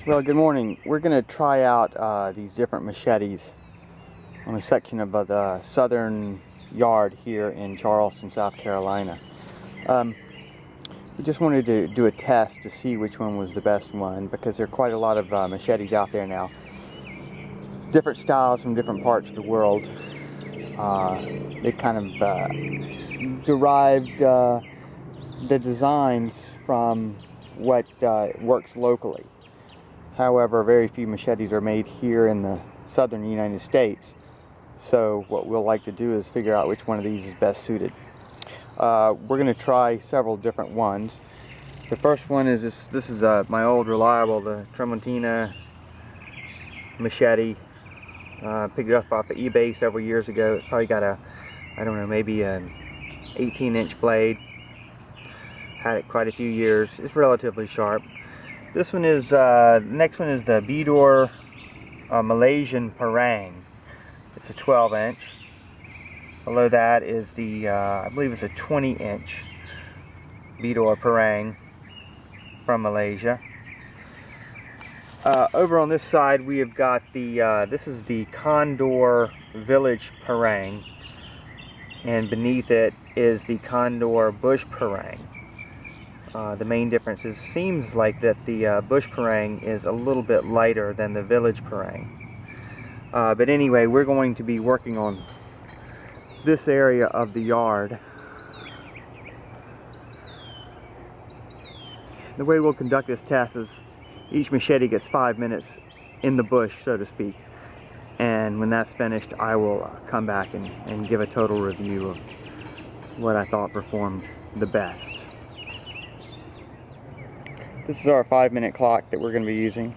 Well, good morning. We're going to try out these different machetes on a section of the southern yard here in Charleston, South Carolina. We just wanted to do a test to see which one was the best one, because there are quite a lot of machetes out there now. Different styles from different parts of the world. They kind of derived the designs from what works locally. However, very few machetes are made here in the southern United States. So what we'll like to do is figure out which one of these is best suited. We're going to try several different ones. The first one is this is my old reliable, the Tramontina Machete. Picked it up off of eBay several years ago. It's probably got a, I don't know, maybe an 18-inch blade. Had it quite a few years. It's relatively sharp. This one is, the next one is the Bidor Malaysian Parang. It's a 12-inch. Below that is the, I believe it's a 20-inch Bidor Parang from Malaysia. Over on this side we have got the, this is the Condor Village Parang, and beneath it is the Condor Bush Parang. The main difference seems like that the bush parang is a little bit lighter than the village parang. But anyway, we're going to be working on this area of the yard. The way we'll conduct this test is each machete gets 5 minutes in the bush, so to speak. And when that's finished, I will come back and give a total review of what I thought performed the best. This is our 5-minute clock that we're going to be using.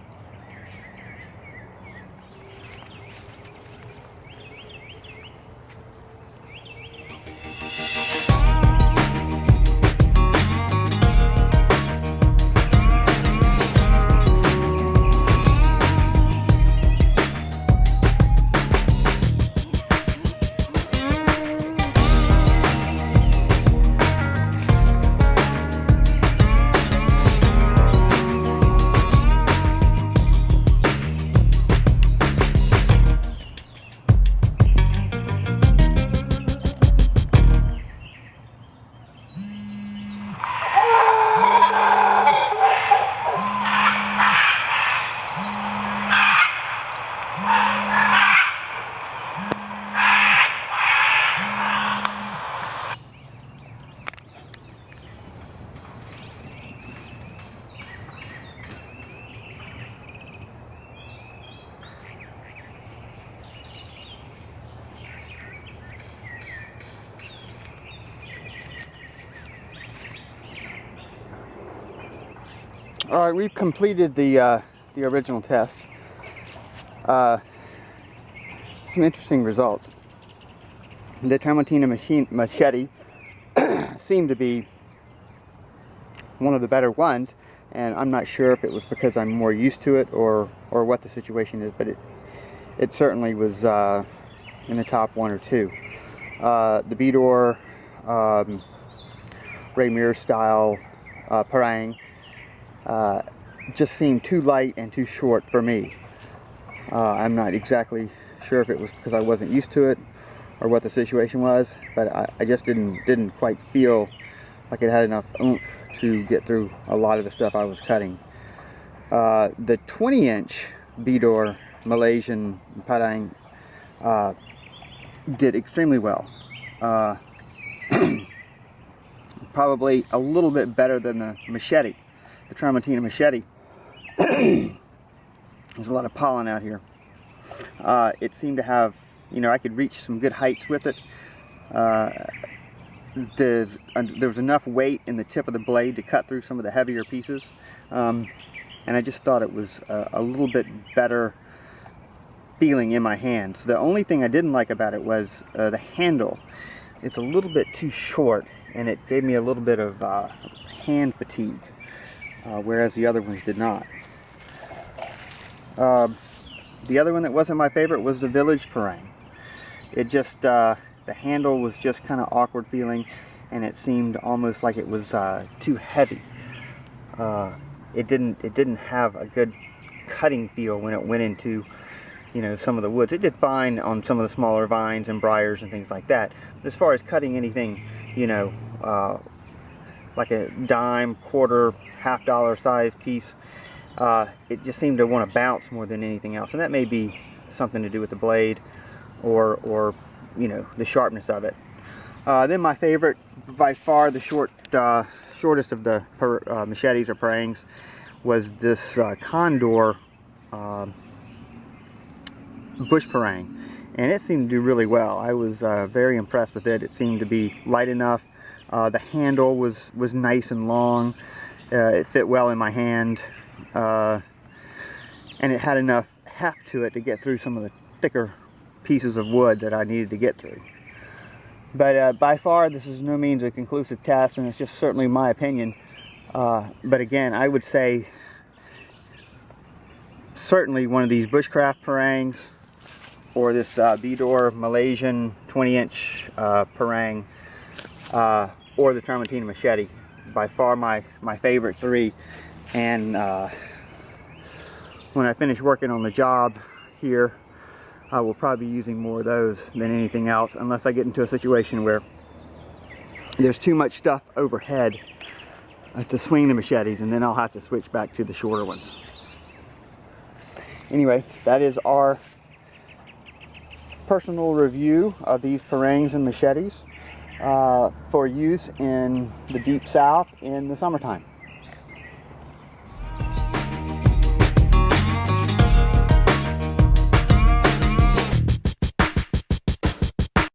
Alright, we've completed the original test. Some interesting results. The Tramontina Machete seemed to be one of the better ones, and I'm not sure if it was because I'm more used to it or what the situation is, but it certainly was in the top 1 or 2. The Bidor Ray Mears style parang just seemed too light and too short for me. I'm not exactly sure if it was because I wasn't used to it or what the situation was, but I just didn't quite feel like it had enough oomph to get through a lot of the stuff I was cutting. The 20-inch Bidor Malaysian Parang did extremely well. Probably a little bit better than the machete, the Tramontina Machete. There's a lot of pollen out here. It seemed to have, you know, I could reach some good heights with it. There was enough weight in the tip of the blade to cut through some of the heavier pieces. And I just thought it was a little bit better feeling in my hands. The only thing I didn't like about it was the handle. It's a little bit too short, and it gave me a little bit of hand fatigue, whereas the other ones did not. The other one that wasn't my favorite was the Village Parang. It just, the handle was just kind of awkward feeling, and it seemed almost like it was too heavy. It didn't have a good cutting feel when it went into, you know, some of the woods. It did fine on some of the smaller vines and briars and things like that. But as far as cutting anything, you know, like a dime, quarter, $half size piece, it just seemed to want to bounce more than anything else. And that may be something to do with the blade or you know, the sharpness of it. Then my favorite, by far the shortest of the machetes or parangs, was this Condor bush parang, and it seemed to do really well. I was very impressed with it. It seemed to be light enough. The handle was nice and long. It fit well in my hand, and it had enough heft to it to get through some of the thicker pieces of wood that I needed to get through. But by far, this is no means a conclusive test, and it's just certainly my opinion. But again, I would say certainly one of these bushcraft parangs, or this Bidor Malaysian 20-inch parang, or the Tramontina Machete, by far my favorite three. And when I finish working on the job here, I will probably be using more of those than anything else, unless I get into a situation where there's too much stuff overhead to swing the machetes, and then I'll have to switch back to the shorter ones. Anyway, that is our personal review of these parangs and machetes for use in the Deep South in the summertime.